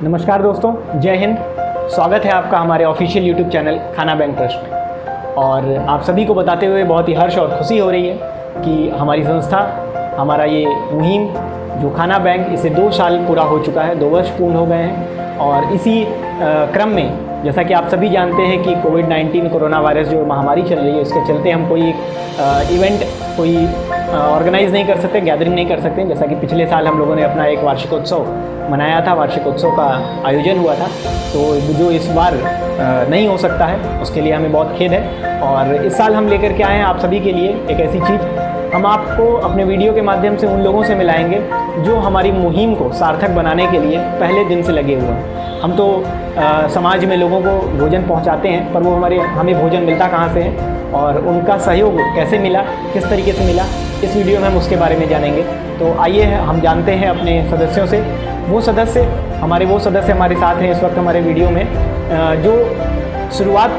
नमस्कार दोस्तों, जय हिंद। स्वागत है आपका हमारे ऑफिशियल यूट्यूब चैनल खाना बैंक ट्रस्ट में। और आप सभी को बताते हुए बहुत ही हर्ष और खुशी हो रही है कि हमारी संस्था, हमारा ये मुहिम जो खाना बैंक, इसे 2 साल पूरा हो चुका है, 2 वर्ष पूर्ण हो गए हैं। और इसी क्रम में जैसा कि आप सभी जानते हैं कि कोविड-19 कोरोना वायरस जो महामारी चल रही है, उसके चलते हम कोई इवेंट ऑर्गेनाइज़ नहीं कर सकते, गैदरिंग नहीं कर सकते। जैसा कि पिछले साल हम लोगों ने अपना एक वार्षिकोत्सव मनाया था, वार्षिकोत्सव का आयोजन हुआ था, तो जो इस बार नहीं हो सकता है उसके लिए हमें बहुत खेद है। और इस साल हम लेकर के आए हैं आप सभी के लिए एक ऐसी चीज़, हम आपको अपने वीडियो के माध्यम से उन लोगों से मिलाएंगे जो हमारी मुहिम को सार्थक बनाने के लिए पहले दिन से लगे हुए हैं। हम तो समाज में लोगों को भोजन पहुंचाते हैं, पर वो हमें भोजन मिलता कहाँ से है और उनका सहयोग कैसे मिला, किस तरीके से मिला, इस वीडियो में हम उसके बारे में जानेंगे। तो आइए हम जानते हैं अपने सदस्यों से। वो सदस्य हमारे साथ हैं इस वक्त हमारे वीडियो में, जो शुरुआत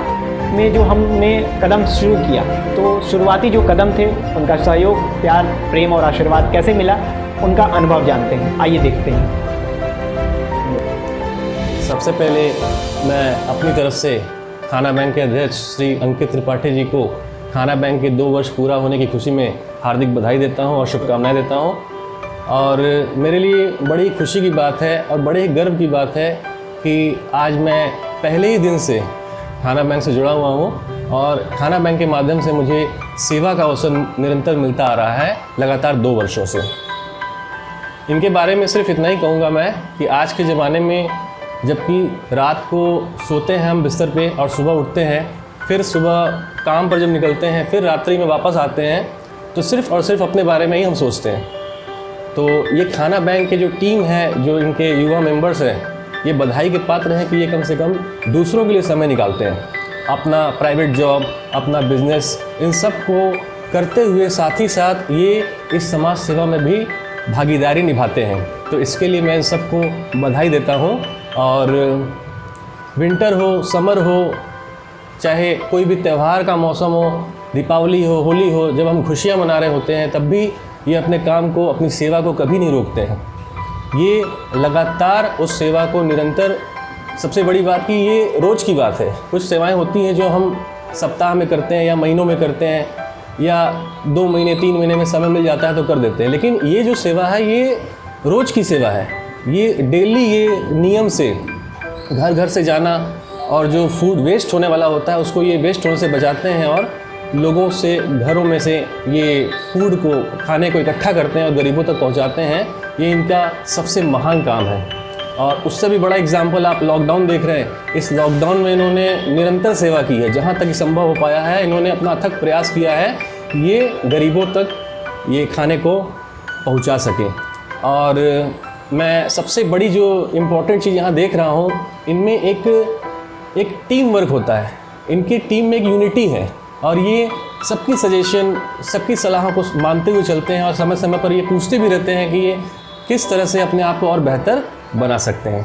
में जो हमने कदम शुरू किया, तो शुरुआती जो कदम थे उनका सहयोग, प्यार, प्रेम और आशीर्वाद कैसे मिला, उनका अनुभव जानते हैं। आइए देखते हैं। सबसे पहले मैं अपनी तरफ से खाना बैंक के अध्यक्ष श्री अंकित त्रिपाठी जी को खाना बैंक के 2 वर्ष पूरा होने की खुशी में हार्दिक बधाई देता हूं और शुभकामनाएं देता हूं। और मेरे लिए बड़ी खुशी की बात है और बड़े ही गर्व की बात है कि आज मैं पहले ही दिन से खाना बैंक से जुड़ा हुआ हूं और खाना बैंक के माध्यम से मुझे सेवा का अवसर निरंतर मिलता आ रहा है, लगातार 2 वर्षों से। इनके बारे में सिर्फ इतना ही कहूँगा मैं कि आज के ज़माने में जबकि रात को सोते हैं हम बिस्तर पे और सुबह उठते हैं, फिर सुबह काम पर जब निकलते हैं, फिर रात्रि में वापस आते हैं, तो सिर्फ़ और सिर्फ अपने बारे में ही हम सोचते हैं। तो ये खाना बैंक के जो टीम है, जो इनके युवा मेंबर्स हैं, ये बधाई के पात्र हैं कि ये कम से कम दूसरों के लिए समय निकालते हैं। अपना प्राइवेट जॉब, अपना बिजनेस, इन सब को करते हुए साथ ही साथ ये इस समाज सेवा में भी भागीदारी निभाते हैं। तो इसके लिए मैं इन सबको बधाई देता हूँ। और विंटर हो, समर हो, चाहे कोई भी त्यौहार का मौसम हो, दीपावली हो, होली हो, जब हम खुशियाँ मना रहे होते हैं तब भी ये अपने काम को, अपनी सेवा को कभी नहीं रोकते हैं। ये लगातार उस सेवा को निरंतर, सबसे बड़ी बात कि ये रोज़ की बात है। कुछ सेवाएं होती हैं जो हम सप्ताह में करते हैं या महीनों में करते हैं या 2 महीने 3 महीने में समय मिल जाता है तो कर देते हैं, लेकिन ये जो सेवा है ये रोज़ की सेवा है। ये डेली, ये नियम से घर घर से जाना और जो फूड वेस्ट होने वाला होता है उसको ये वेस्ट होने से बचाते हैं और लोगों से, घरों में से ये फूड को, खाने को इकट्ठा करते हैं और गरीबों तक पहुंचाते हैं। ये इनका सबसे महान काम है। और उससे भी बड़ा एग्जाम्पल आप लॉकडाउन देख रहे हैं। इस लॉकडाउन में इन्होंने निरंतर सेवा की है, जहाँ तक संभव हो पाया है इन्होंने अपना अथक प्रयास किया है ये गरीबों तक ये खाने को पहुँचा सकें। और मैं सबसे बड़ी जो इम्पोर्टेंट चीज़ यहाँ देख रहा हूँ, इनमें एक टीम वर्क होता है। इनकी टीम में एक यूनिटी है और ये सबकी सजेशन, सबकी सलाहों को मानते हुए चलते हैं और समय समय पर ये पूछते भी रहते हैं कि ये किस तरह से अपने आप को और बेहतर बना सकते हैं।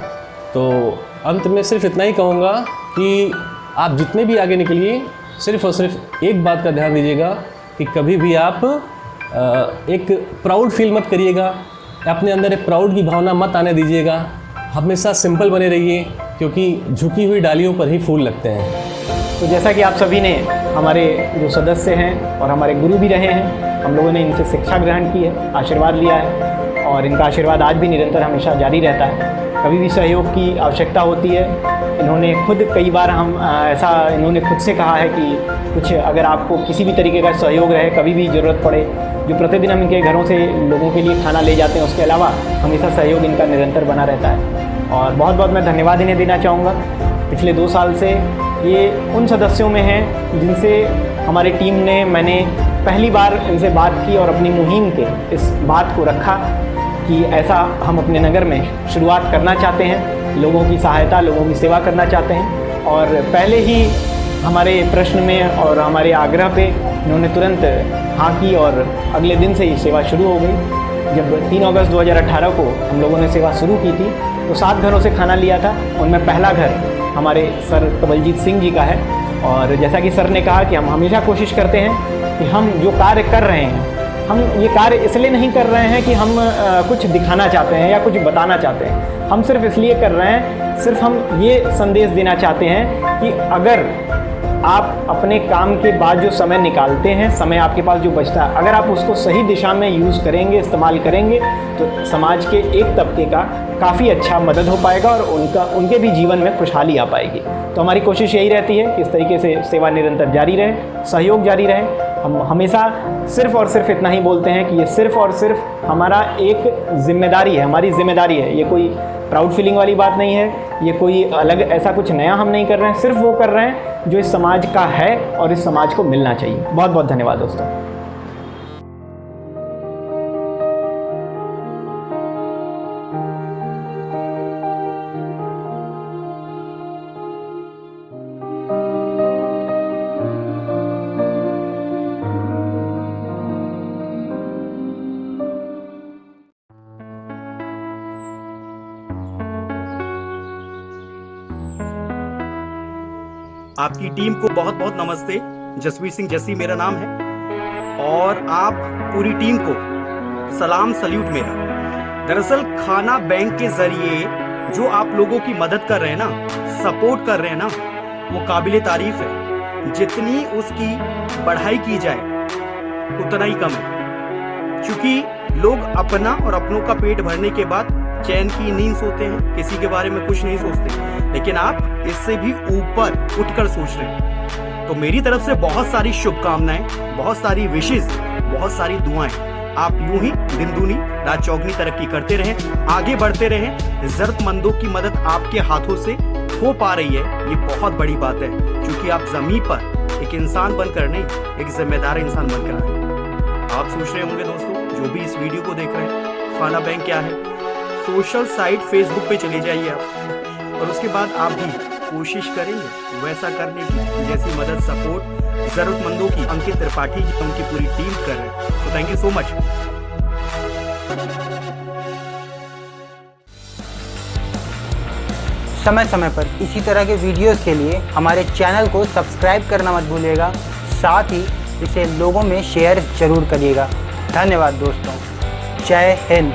तो अंत में सिर्फ इतना ही कहूँगा कि आप जितने भी आगे निकलिए, सिर्फ और सिर्फ एक बात का ध्यान दीजिएगा कि कभी भी आप एक प्राउड फील मत करिएगा, अपने अंदर एक प्राउड की भावना मत आने दीजिएगा। हमेशा सिंपल बने रहिए, क्योंकि झुकी हुई डालियों पर ही फूल लगते हैं। तो जैसा कि आप सभी ने, हमारे जो सदस्य हैं और हमारे गुरु भी रहे हैं, हम लोगों ने इनसे शिक्षा ग्रहण की है, आशीर्वाद लिया है और इनका आशीर्वाद आज भी निरंतर हमेशा जारी रहता है। कभी भी सहयोग की आवश्यकता होती है, इन्होंने खुद कई बार इन्होंने खुद से कहा है कि कुछ अगर आपको किसी भी तरीके का सहयोग रहे, कभी भी ज़रूरत पड़े, जो प्रतिदिन हम इनके घरों से लोगों के लिए खाना ले जाते हैं, उसके अलावा हमेशा सहयोग इनका निरंतर बना रहता है। और बहुत बहुत मैं धन्यवाद इन्हें देना चाहूँगा। पिछले 2 साल से ये उन सदस्यों में हैं जिनसे हमारी टीम ने, मैंने पहली बार इनसे बात की और अपनी मुहिम के इस बात को रखा कि ऐसा हम अपने नगर में शुरुआत करना चाहते हैं, लोगों की सहायता, लोगों की सेवा करना चाहते हैं। और पहले ही हमारे प्रश्न में और हमारे आग्रह पे इन्होंने तुरंत हाँ की और अगले दिन से ही सेवा शुरू हो गई। जब 3 अगस्त 2018 को हम लोगों ने सेवा शुरू की थी तो 7 घरों से खाना लिया था। उनमें पहला घर हमारे सर कवलजीत सिंह जी का है। और जैसा कि सर ने कहा कि हम हमेशा कोशिश करते हैं कि हम जो कार्य कर रहे हैं हम ये कार्य इसलिए नहीं कर रहे हैं कि हम कुछ दिखाना चाहते हैं या कुछ बताना चाहते हैं। हम सिर्फ इसलिए कर रहे हैं, सिर्फ हम ये संदेश देना चाहते हैं कि अगर आप अपने काम के बाद जो समय निकालते हैं, समय आपके पास जो बचता है, अगर आप उसको सही दिशा में यूज़ करेंगे, इस्तेमाल करेंगे, तो समाज के एक तबके का काफ़ी अच्छा मदद हो पाएगा और उनके भी जीवन में खुशहाली आ पाएगी। तो हमारी कोशिश यही रहती है कि इस तरीके से सेवा निरंतर जारी रहे, सहयोग जारी रहे। हम हमेशा सिर्फ़ और सिर्फ इतना ही बोलते हैं कि ये सिर्फ़ और सिर्फ हमारा एक जिम्मेदारी है, हमारी जिम्मेदारी है। ये कोई प्राउड फीलिंग वाली बात नहीं है, ये कोई अलग ऐसा कुछ नया हम नहीं कर रहे हैं, सिर्फ वो कर रहे हैं जो इस समाज का है और इस समाज को मिलना चाहिए। बहुत बहुत धन्यवाद दोस्तों। आपकी टीम को बहुत बहुत नमस्ते। जसवीर सिंह जस्सी मेरा नाम है और आप पूरी टीम को सलाम सल्यूट मेरा। दरअसल खाना बैंक के जरिए जो आप लोगों की मदद कर रहे हैं ना, सपोर्ट कर रहे हैं ना, वो काबिले तारीफ है। जितनी उसकी बढ़ाई की जाए उतना ही कम है, क्योंकि लोग अपना और अपनों का पेट भरने के बाद चैन की नींद सोते हैं, किसी के बारे में कुछ नहीं सोचते, लेकिन आप इससे भी ऊपर उठकर सोच रहे हैं। तो मेरी तरफ से बहुत सारी शुभकामनाएं, बहुत सारी विशेष, बहुत सारी दुआएं। आप यूं ही दिन दूनी रात चौगनी तरक्की करते रहें, आगे बढ़ते रहें। जरूरतमंदों की मदद आपके हाथों से हो पा रही है, ये बहुत बड़ी बात है, क्योंकि आप जमीन पर एक इंसान बनकर नहीं, एक जिम्मेदार इंसान बनकर आए। आप सोच रहे होंगे दोस्तों, जो भी इस वीडियो को देख रहे हैं, खाना बैंक क्या है। सोशल साइट फेसबुक पे चले जाइए आप, और उसके बाद आप भी कोशिश करेंगे वैसा करने की, जैसी मदद सपोर्ट जरूरतमंदों की अंकित त्रिपाठी जी उनकी पूरी टीम कर रहे हैं। तो थैंक यू सो मच। समय समय पर इसी तरह के वीडियोस के लिए हमारे चैनल को सब्सक्राइब करना मत भूलिएगा, साथ ही इसे लोगों में शेयर जरूर करिएगा। धन्यवाद दोस्तों, जय हिंद।